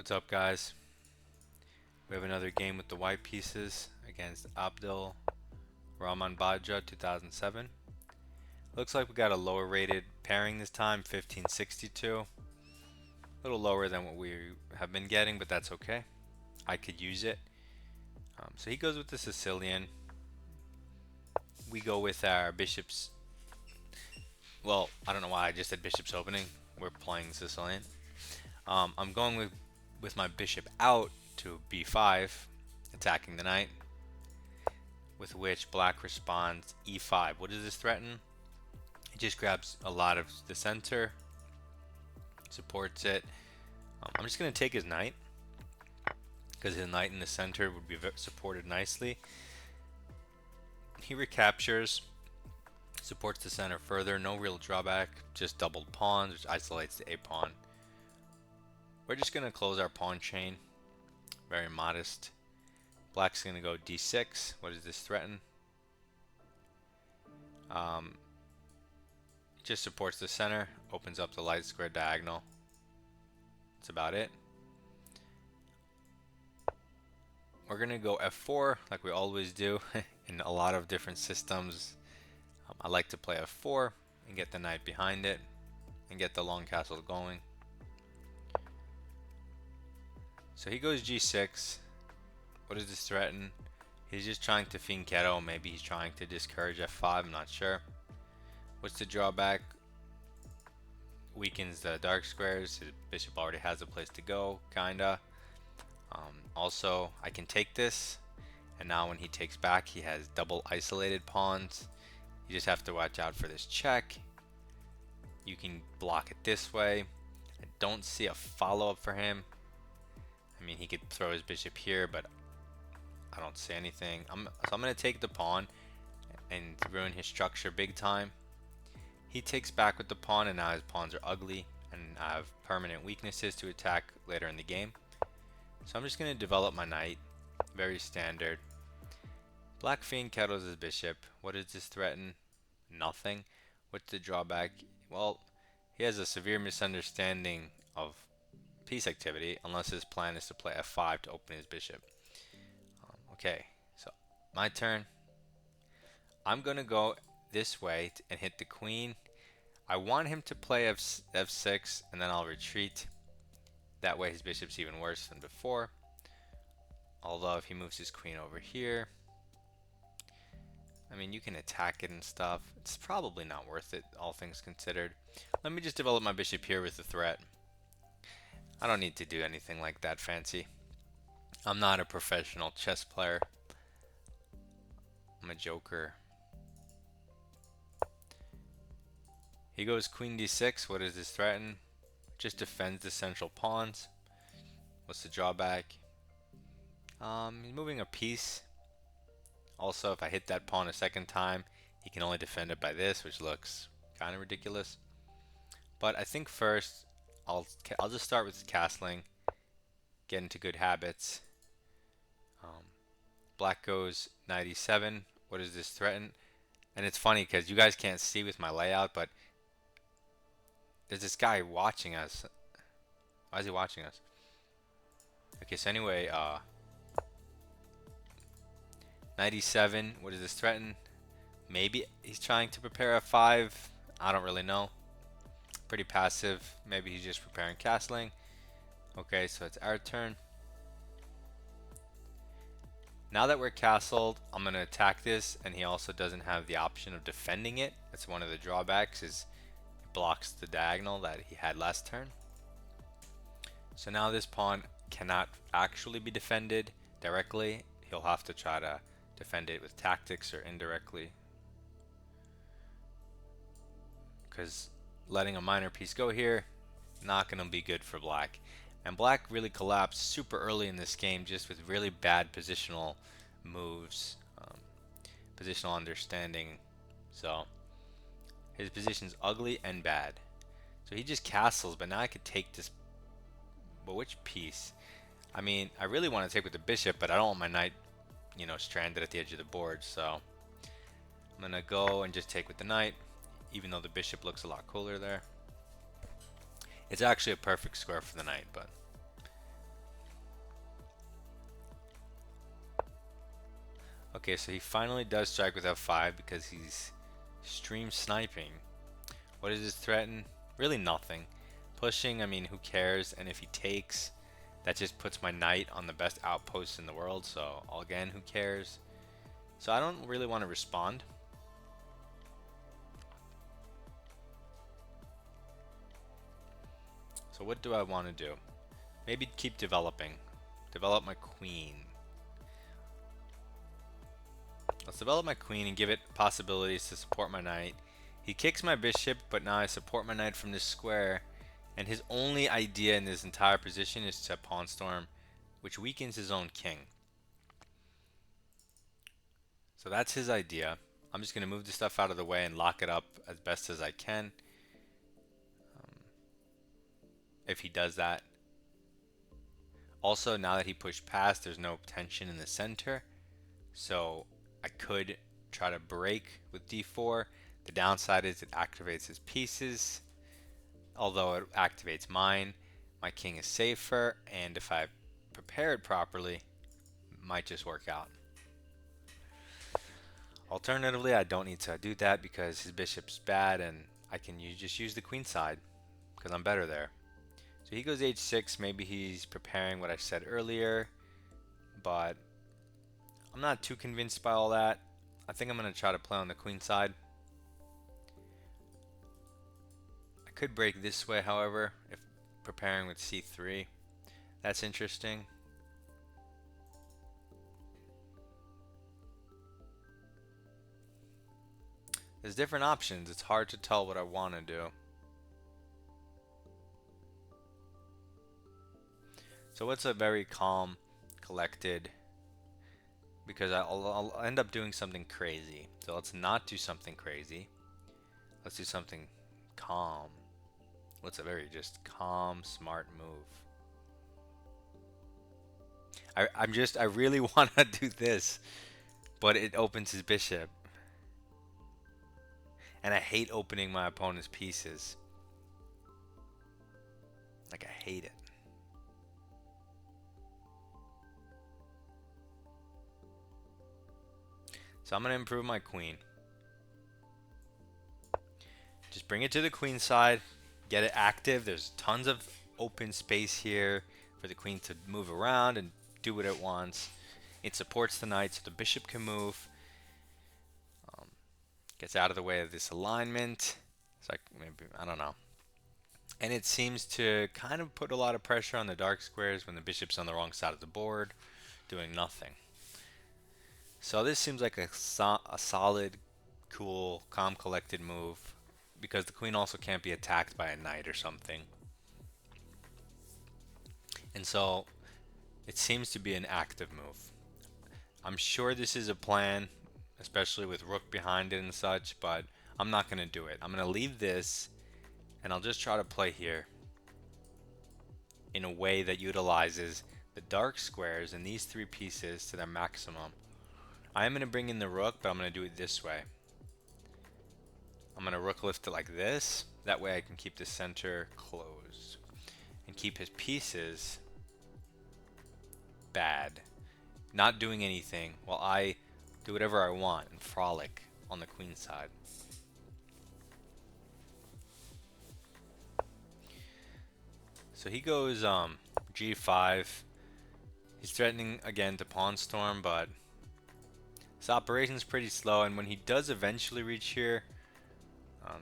What's up, guys? We have another game with the white pieces against Abdul Rahman Baja 2007. Looks like we got a lower rated pairing this time, 1562. A little lower than what we have been getting, but that's okay. I could use it. So he goes with the Sicilian. We go with our bishops. Well, I don't know why I just said bishops opening. We're playing Sicilian. I'm going with my bishop out to b5, attacking the knight, with which black responds e5. What does this threaten? It just grabs a lot of the center, supports it. I'm just going to take his knight, because his knight in the center would be supported nicely. He recaptures, supports the center further, no real drawback, just doubled pawns, which isolates the a pawn. We're just going to close our pawn chain, very modest. Black's going to go d6. What does this threaten? Just supports the center, opens up the light square diagonal. That's about it. We're going to go f4 like we always do in a lot of different systems. I like to play f4 and get the knight behind it and get the long castle going. So he goes g6. What does this threaten? He's just trying to fianchetto. Maybe he's trying to discourage f5. I'm not sure. What's the drawback? Weakens the dark squares. His bishop already has a place to go, kinda. Also, I can take this, and now when he takes back, he has double isolated pawns. You just have to watch out for this check. You can block it this way. I don't see a follow-up for him. I mean, he could throw his bishop here, but I don't see anything. So I'm going to take the pawn and ruin his structure big time. He takes back with the pawn, and now his pawns are ugly, and I have permanent weaknesses to attack later in the game. So I'm just going to develop my knight. Very standard. Black fianchettos his bishop. What does this threaten? Nothing. What's the drawback? Well, he has a severe misunderstanding of piece activity, unless his plan is to play f5 to open his bishop. Okay, so my turn. I'm gonna go this way and hit the queen. I want him to play f6, and then I'll retreat. That way his bishop's even worse than before. Although if he moves his queen over here, I mean, you can attack it and stuff. It's probably not worth it, all things considered. Let me just develop my bishop here with the threat. I don't need to do anything like that fancy. I'm not a professional chess player. I'm a joker. He goes queen d6. What does this threaten? Just defends the central pawns. What's the drawback? He's moving a piece. Also, if I hit that pawn a second time, he can only defend it by this, which looks kind of ridiculous. But I think first, I'll just start with castling, get into good habits. Black goes 97. What does this threaten? And it's funny because you guys can't see with my layout, but there's this guy watching us. Why is he watching us? Okay, so anyway, 97. What does this threaten? Maybe he's trying to prepare f5. I don't really know. Pretty passive. Maybe he's just preparing castling. Okay, so it's our turn. Now that we're castled, I'm going to attack this, and he also doesn't have the option of defending it. That's one of the drawbacks, is it blocks the diagonal that he had last turn. So now this pawn cannot actually be defended directly. He'll have to try to defend it with tactics or indirectly, because letting a minor piece go here, not going to be good for black. And black really collapsed super early in this game, just with really bad positional moves, positional understanding. So his position's ugly and bad. So he just castles, but now I could take this. But which piece? I mean, I really want to take with the bishop, but I don't want my knight, you know, stranded at the edge of the board. So I'm gonna go and just take with the knight, even though the bishop looks a lot cooler there. It's actually a perfect square for the knight, but Okay, so he finally does strike with F5 because he's stream sniping. What does this threaten? Really nothing. Pushing, I mean, who cares? And if he takes, that just puts my knight on the best outpost in the world, so again, who cares? So I don't really want to respond. So what do I want to do? Maybe keep developing. Develop my queen. Let's develop my queen and give it possibilities to support my knight. He kicks my bishop, but now I support my knight from this square. And his only idea in this entire position is to pawn storm, which weakens his own king. So that's his idea. I'm just going to move the stuff out of the way and lock it up as best as I can. If he does that. Also, now that he pushed past, there's no tension in the center. So I could try to break with d4. The downside is it activates his pieces. Although it activates mine, my king is safer, and if I prepare it properly, it might just work out. Alternatively, I don't need to do that because his bishop's bad, and I can just use the queen side because I'm better there. So he goes h6. Maybe he's preparing what I said earlier, but I'm not too convinced by all that. I think I'm going to try to play on the queen side. I could break this way, however, if preparing with c3. That's interesting. There's different options. It's hard to tell what I want to do. So what's a very calm, collected, because I'll end up doing something crazy. So let's not do something crazy. Let's do something calm. What's a very just calm, smart move? I really want to do this, but it opens his bishop. And I hate opening my opponent's pieces. Like, I hate it. So I'm going to improve my queen. Just bring it to the queen side. Get it active. There's tons of open space here for the queen to move around and do what it wants. It supports the knight so the bishop can move. Gets out of the way of this alignment. It's like, maybe, I don't know. And it seems to kind of put a lot of pressure on the dark squares when the bishop's on the wrong side of the board, doing nothing. So this seems like a solid, cool, calm, collected move, because the queen also can't be attacked by a knight or something. And so it seems to be an active move. I'm sure this is a plan, especially with rook behind it and such, but I'm not going to do it. I'm going to leave this, and I'll just try to play here in a way that utilizes the dark squares and these three pieces to their maximum. I am going to bring in the rook, but I'm going to do it this way. I'm going to rook lift it like this. That way I can keep the center closed and keep his pieces bad, not doing anything while I do whatever I want and frolic on the queen side. So he goes g5. He's threatening again to pawn storm, but his operation's pretty slow, and when he does eventually reach here,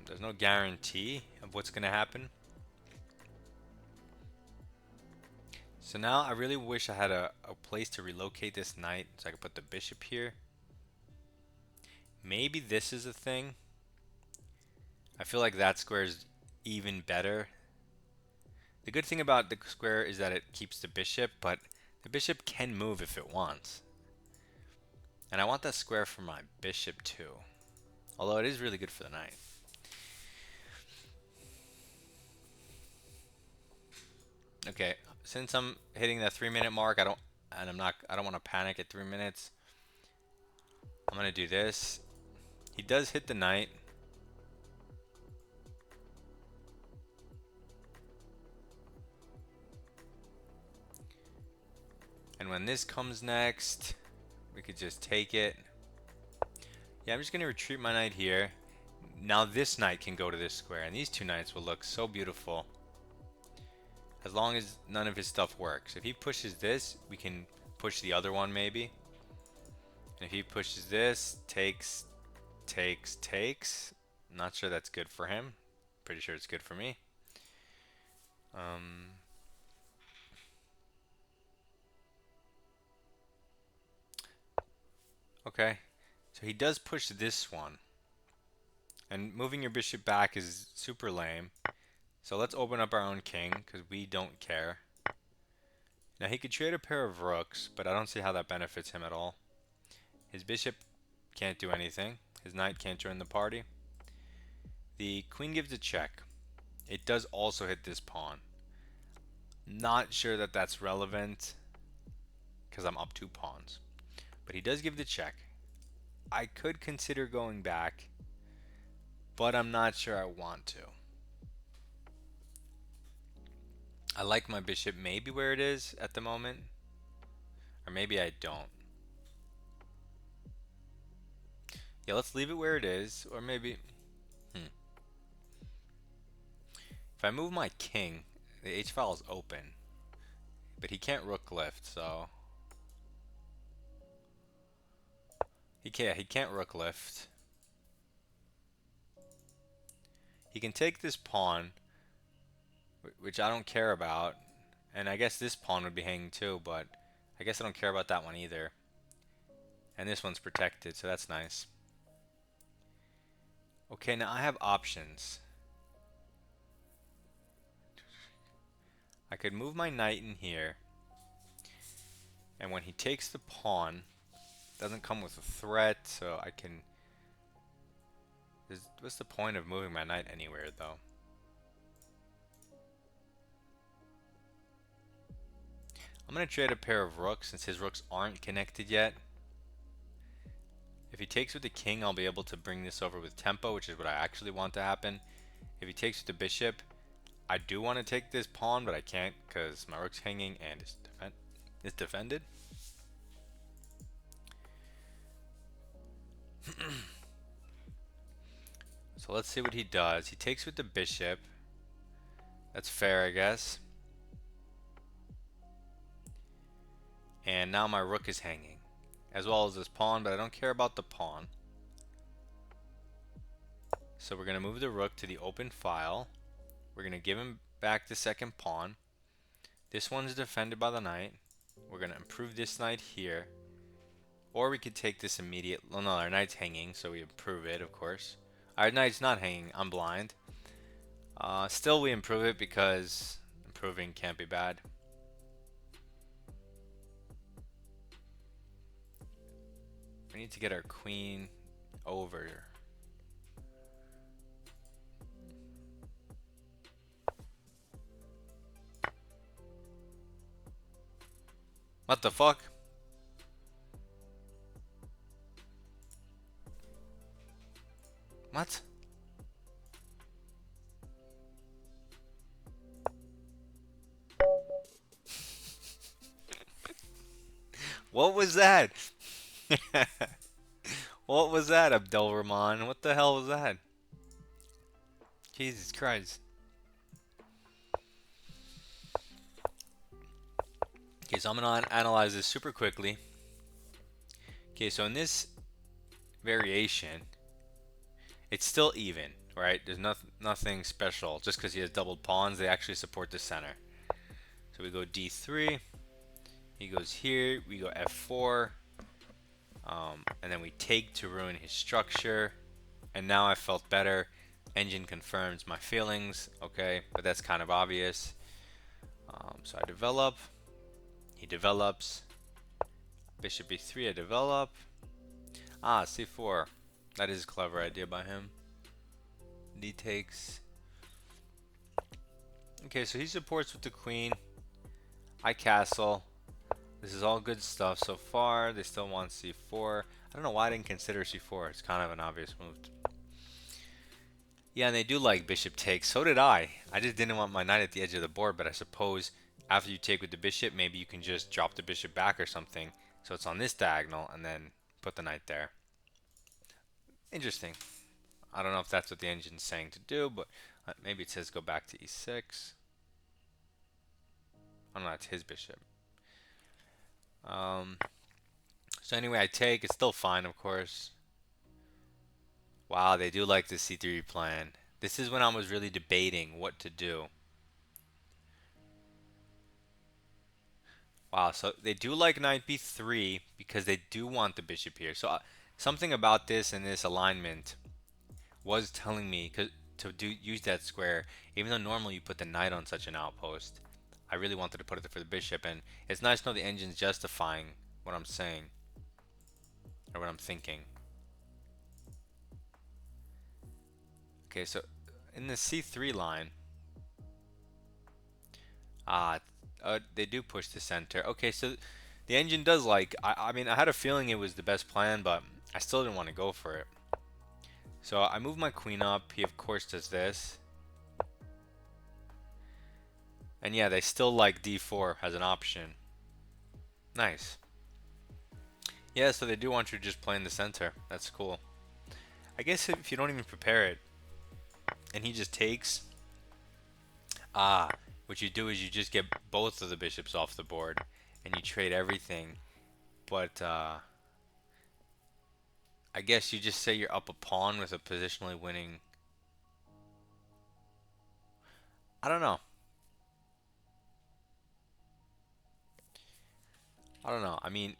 there's no guarantee of what's going to happen. So now I really wish I had a place to relocate this knight so I could put the bishop here. Maybe this is a thing. I feel like that square is even better. The good thing about the square is that it keeps the bishop, but the bishop can move if it wants. And I want that square for my bishop too. Although it is really good for the knight. Okay, since I'm hitting that 3-minute mark, I don't want to panic at 3 minutes. I'm gonna do this. He does hit the knight. And when this comes next, We could just take it. Yeah, I'm just gonna retreat my knight here. Now this knight can go to this square, and these two knights will look so beautiful. As long as none of his stuff works. If he pushes this, we can push the other one maybe. And if he pushes this, takes. Not sure that's good for him. Pretty sure it's good for me. Okay, so he does push this one. And moving your bishop back is super lame. So let's open up our own king, because we don't care. Now he could trade a pair of rooks, but I don't see how that benefits him at all. His bishop can't do anything. His knight can't join the party. The queen gives a check. It does also hit this pawn. Not sure that that's relevant, because I'm up 2 pawns. But he does give the check. I could consider going back, but I'm not sure I want to. I like my bishop maybe where it is at the moment, or maybe I don't. Yeah, let's leave it where it is, or maybe... If I move my king, the H-file is open, but he can't rook lift, so... He can't rook lift. He can take this pawn, which I don't care about, and I guess this pawn would be hanging too, but I guess I don't care about that one either. And this one's protected, so that's nice. Okay, now I have options. I could move my knight in here, and when he takes the pawn, doesn't come with a threat, so I can... What's the point of moving my knight anywhere, though? I'm going to trade a pair of rooks since his rooks aren't connected yet. If he takes with the king, I'll be able to bring this over with tempo, which is what I actually want to happen. If he takes with the bishop, I do want to take this pawn, but I can't because my rook's hanging and it's defended. So let's see what he does. He takes with the bishop. That's fair, I guess. And now my rook is hanging, as well as this pawn, but I don't care about the pawn. So we're going to move the rook to the open file. We're going to give him back the second pawn. This one's defended by the knight. We're going to improve this knight here. Or we could take this immediate... Well, no, our knight's hanging, so we improve it, of course. Our knight's not hanging. I'm blind. Still, we improve it because improving can't be bad. We need to get our queen over. What the fuck? What? What was that? What was that, Abdul Rahman? What the hell was that? Jesus Christ. Okay, so I'm going to analyze this super quickly. Okay, so in this variation, it's still even, right? There's nothing special. Just because he has doubled pawns, they actually support the center. So we go d3. He goes here. We go f4. And then we take to ruin his structure. And now I felt better. Engine confirms my feelings. Okay, but that's kind of obvious. So I develop. He develops. Bishop b3, I develop. Ah, c4. That is a clever idea by him. D takes. Okay, so he supports with the queen. I castle. This is all good stuff so far. They still want c4. I don't know why I didn't consider c4. It's kind of an obvious move. Yeah, and they do like bishop takes. So did I. I just didn't want my knight at the edge of the board, but I suppose after you take with the bishop, maybe you can just drop the bishop back or something. So it's on this diagonal, and then put the knight there. Interesting. I don't know if that's what the engine's saying to do, but maybe it says go back to e6. Oh no, that's his bishop. So anyway, I take. It's still fine, of course. Wow, they do like the c3 plan. This is when I was really debating what to do. Wow, so they do like knight b3 because they do want the bishop here. So something about this and this alignment was telling me to use that square, even though normally you put the knight on such an outpost. I really wanted to put it for the bishop, and it's nice to know the engine's justifying what I'm saying or what I'm thinking. Okay, so in the c3 line, ah, they do push the center. Okay, so the engine does like. I mean, I had a feeling it was the best plan, but I still didn't want to go for it. So I move my queen up. He of course does this. And yeah, they still like d4 as an option. Nice. Yeah, so they do want you to just play in the center. That's cool. I guess if you don't even prepare it, and he just takes, what you do is you just get both of the bishops off the board, and you trade everything. But I guess you just say you're up a pawn with a positionally winning. I don't know. I don't know. I mean,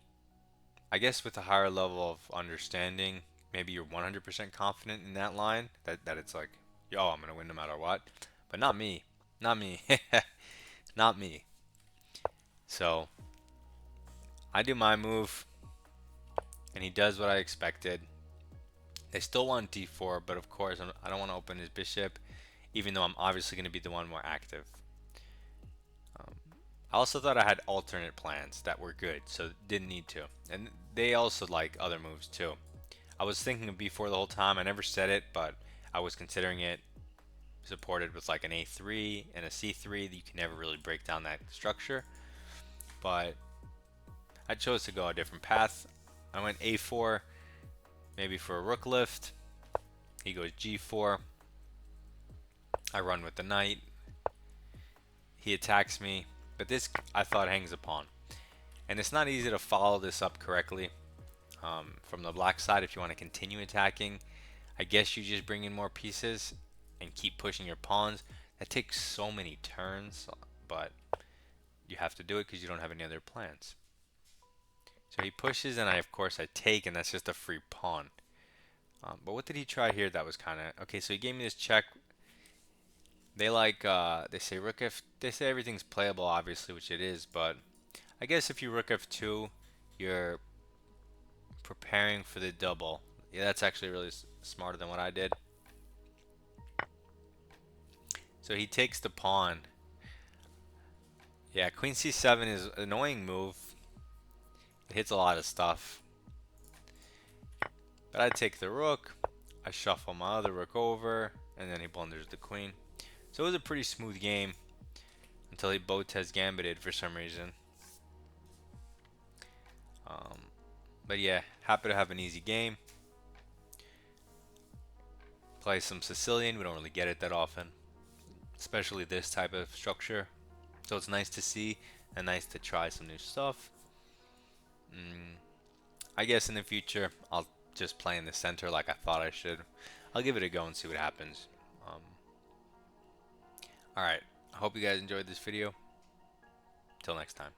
I guess with a higher level of understanding, maybe you're 100% confident in that line that it's like, yo, I'm gonna win no matter what. But not me. Not me. Not me. So I do my move, and he does what I expected. They still want d4, but of course I don't want to open his bishop, even though I'm obviously going to be the one more active. I also thought I had alternate plans that were good, so didn't need to. And they also like other moves too. I was thinking of b4 the whole time. I never said it, but I was considering it supported with like an a3 and a c3. You can never really break down that structure. But I chose to go a different path. I went a4, maybe for a rook lift. He goes g4. I run with the knight. He attacks me, but this I thought hangs a pawn. And it's not easy to follow this up correctly. From the black side, if you want to continue attacking, I guess you just bring in more pieces and keep pushing your pawns. That takes so many turns, but you have to do it because you don't have any other plans. So he pushes, and of course I take, and that's just a free pawn. But what did he try here that was kind of... Okay, so he gave me this check. They like, they say rook f... They say everything's playable, obviously, which it is, but I guess if you rook f2, you're preparing for the double. Yeah, that's actually really smarter than what I did. So he takes the pawn. Yeah, queen c7 is an annoying move. It hits a lot of stuff. But I take the rook. I shuffle my other rook over, and then he blunders the queen. So it was a pretty smooth game until he Botez gambited for some reason. But yeah, happy to have an easy game. Play some Sicilian. We don't really get it that often, especially this type of structure. So it's nice to see and nice to try some new stuff. I guess in the future I'll just play in the center like I thought I should. I'll give it a go and see what happens. Alright, I hope you guys enjoyed this video. Till next time.